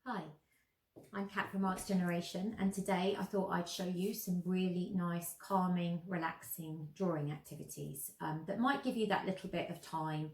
Hi, I'm Kat from Arts Generation, and today I thought I'd show you some really nice, calming, relaxing drawing activities that might give you that little bit of time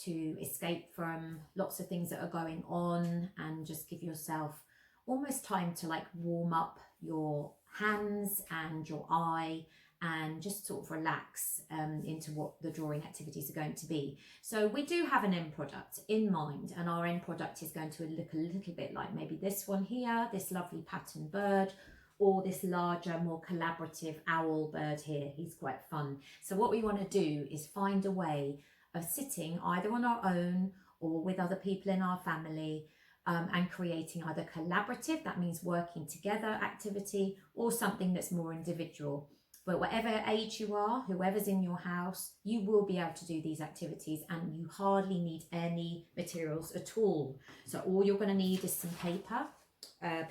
to escape from lots of things that are going on and just give yourself almost time to like warm up your hands and your eye and just sort of relax into what the drawing activities are going to be. So we do have an end product in mind, and our end product is going to look a little bit like maybe this one here, this lovely pattern bird, or this larger, more collaborative owl bird here. He's quite fun. So what we want to do is find a way of sitting either on our own or with other people in our family and creating either collaborative, that means working together activity, or something that's more individual. But whatever age you are, whoever's in your house, you will be able to do these activities, and you hardly need any materials at all. So all you're going to need is some paper.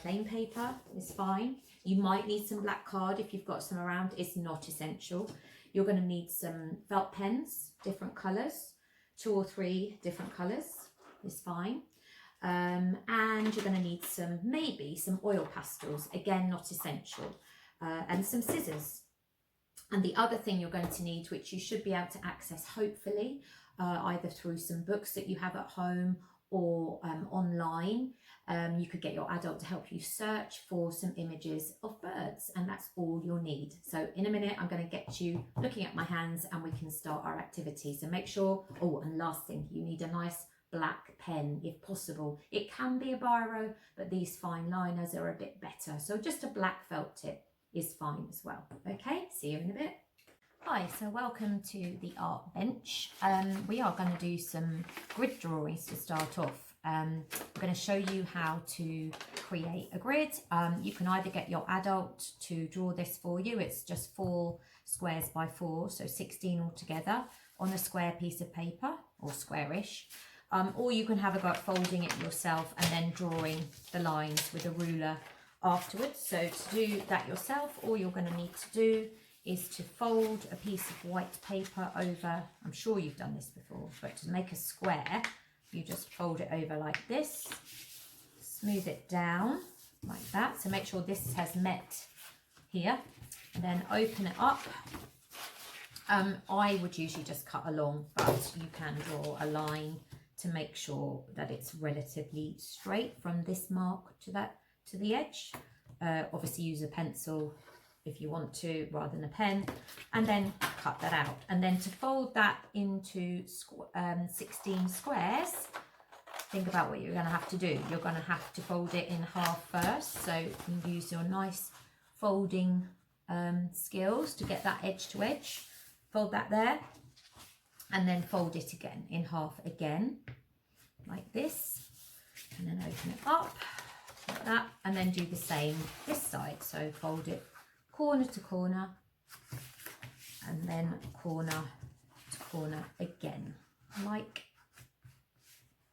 Plain paper is fine. You might need some black card if you've got some around. It's not essential. You're going to need some felt pens, different colours, 2 or 3 different colours is fine. And you're going to need maybe some oil pastels, again not essential, and some scissors. And the other thing you're going to need, which you should be able to access hopefully either through some books that you have at home or online, you could get your adult to help you search for some images of birds, and that's all you'll need. So in a minute I'm going to get you looking at my hands and we can start our activity. So make sure, and last thing, you need a nice black pen if possible. It can be a biro, but these fine liners are a bit better, so just a black felt tip is fine as well. Okay, see you in a bit. Hi, so welcome to the art bench. We are going to do some grid drawings to start off. I'm going to show you how to create a grid. You can either get your adult to draw this for you. It's just 4 squares by 4, so 16 altogether on a square piece of paper, or squarish. Or you can have a go at folding it yourself and then drawing the lines with a ruler afterwards. So to do that yourself, all you're going to need to do is to fold a piece of white paper over, I'm sure you've done this before, but to make a square, you just fold it over like this, smooth it down like that. So make sure this has met here, and then open it up. I would usually just cut along, but you can draw a line to make sure that it's relatively straight from this mark to the edge. Obviously use a pencil if you want to rather than a pen, and then cut that out. And then to fold that into 16 squares, think about what you're going to have to do. You're going to have to fold it in half first, so you use your nice folding skills to get that edge to edge. Fold that there, and then fold it again in half again like this, and then open it up like that, and then do the same this side. So fold it corner to corner, and then corner to corner again, like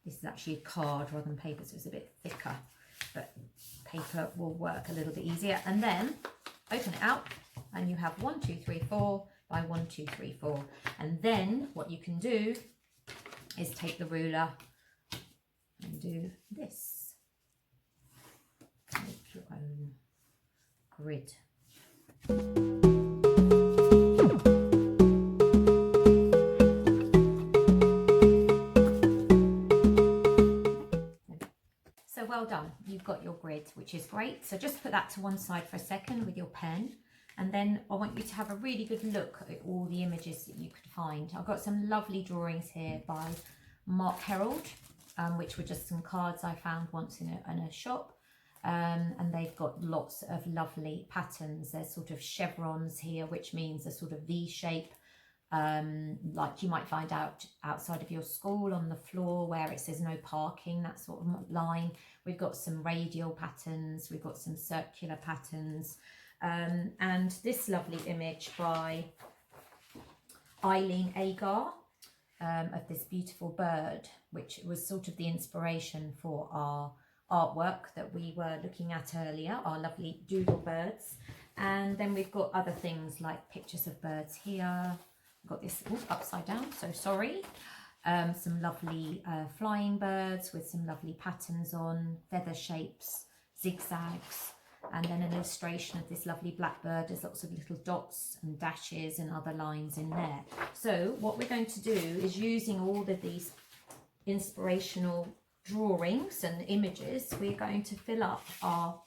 this. Is actually a card rather than paper, so it's a bit thicker, but paper will work a little bit easier. And then open it out, and you have 1 2 3 4 by 1 2 3 4. And then what you can do is take the ruler and do this. Make your own grid. So well done, you've got your grid, which is great. So just put that to one side for a second with your pen, and then I want you to have a really good look at all the images that you could find. I've got some lovely drawings here by Mark Herald, which were just some cards I found once in a shop. And they've got lots of lovely patterns. There's sort of chevrons here, which means a sort of V shape, like you might find outside of your school on the floor where it says no parking, that sort of line. We've got some radial patterns, we've got some circular patterns, and this lovely image by Eileen Agar of this beautiful bird, which was sort of the inspiration for our artwork that we were looking at earlier, our lovely doodle birds. And then we've got other things like pictures of birds here. I've got this upside down, so sorry. some lovely flying birds with some lovely patterns on, feather shapes, zigzags, and then an illustration of this lovely blackbird. There's lots of little dots and dashes and other lines in there. So what we're going to do is, using all of these inspirational drawings and images, we're going to fill up our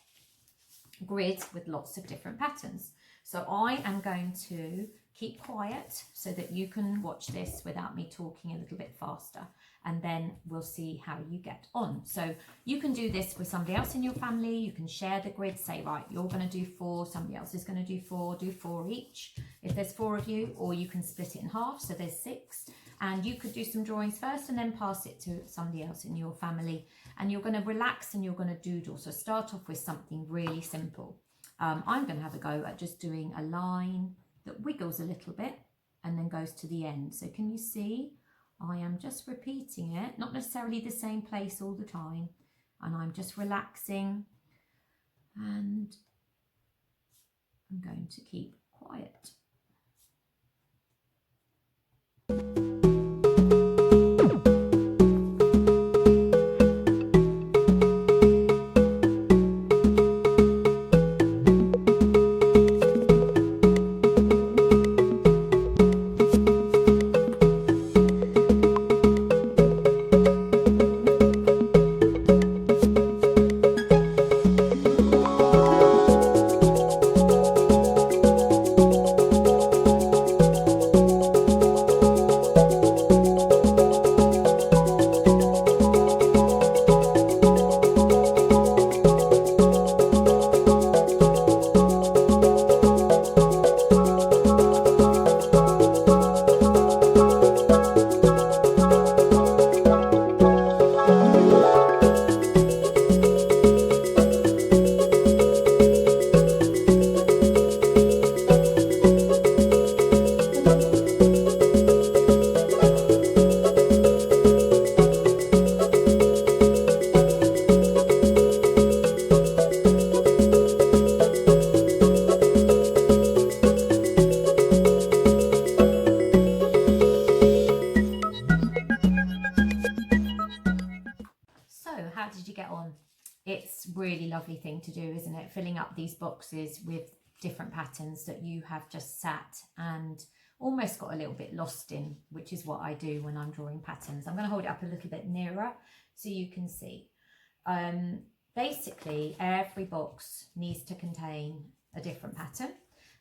grid with lots of different patterns. So I am going to keep quiet so that you can watch this without me talking a little bit faster, and then we'll see how you get on. So you can do this with somebody else in your family. You can share the grid, say, right, you're going to do 4, somebody else is going to do 4, do 4 each if there's 4 of you, or you can split it in half, so there's 6, and you could do some drawings first and then pass it to somebody else in your family, and you're going to relax and you're going to doodle. So start off with something really simple. I'm going to have a go at just doing a line that wiggles a little bit and then goes to the end. So can you see? I am just repeating it, not necessarily the same place all the time, and I'm just relaxing, and I'm going to keep quiet. How did you get on? It's a really lovely thing to do, isn't it? Filling up these boxes with different patterns that you have just sat and almost got a little bit lost in, which is what I do when I'm drawing patterns. I'm going to hold it up a little bit nearer so you can see. Basically, every box needs to contain a different pattern,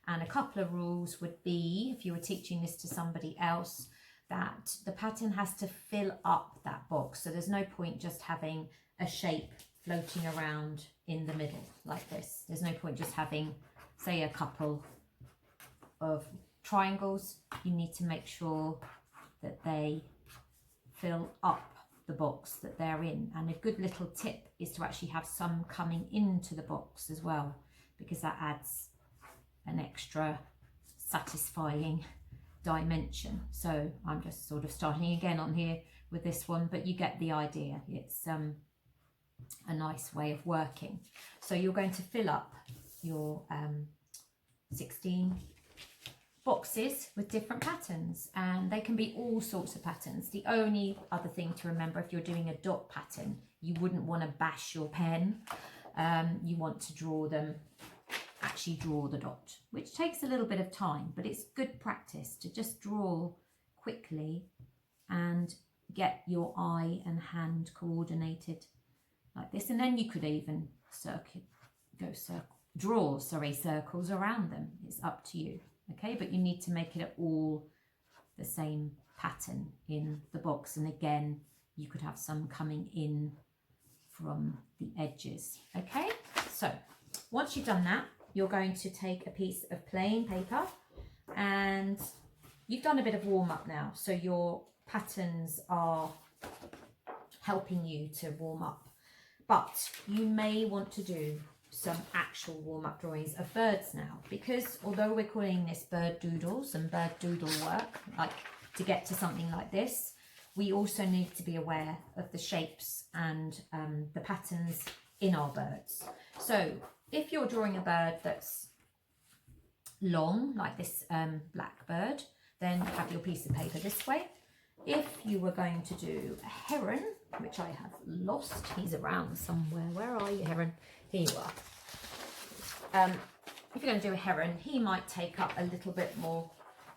and a couple of rules would be, if you were teaching this to somebody else, that the pattern has to fill up that box. So there's no point just having a shape floating around in the middle like this. There's no point just having, say, a couple of triangles. You need to make sure that they fill up the box that they're in. And a good little tip is to actually have some coming into the box as well, because that adds an extra satisfying dimension. So I'm just sort of starting again on here with this one, but you get the idea. It's a nice way of working. So you're going to fill up your 16 boxes with different patterns, and they can be all sorts of patterns. The only other thing to remember, if you're doing a dot pattern, you wouldn't want to bash your pen. You want to draw them, actually draw the dot, which takes a little bit of time, but it's good practice to just draw quickly and get your eye and hand coordinated like this. And then you could even draw circles around them. It's up to you. Okay, but you need to make it all the same pattern in the box. And again, you could have some coming in from the edges. Okay, so once you've done that, you're going to take a piece of plain paper, and you've done a bit of warm up now. So your patterns are helping you to warm up, but you may want to do some actual warm-up drawings of birds now, because although we're calling this bird doodles and bird doodle work, like to get to something like this, we also need to be aware of the shapes and the patterns in our birds. So if you're drawing a bird that's long, like this black bird, then have your piece of paper this way, If you were going to do a heron, which I have lost, he's around somewhere. Where are you, heron? Here you are. If you're going to do a heron, he might take up a little bit more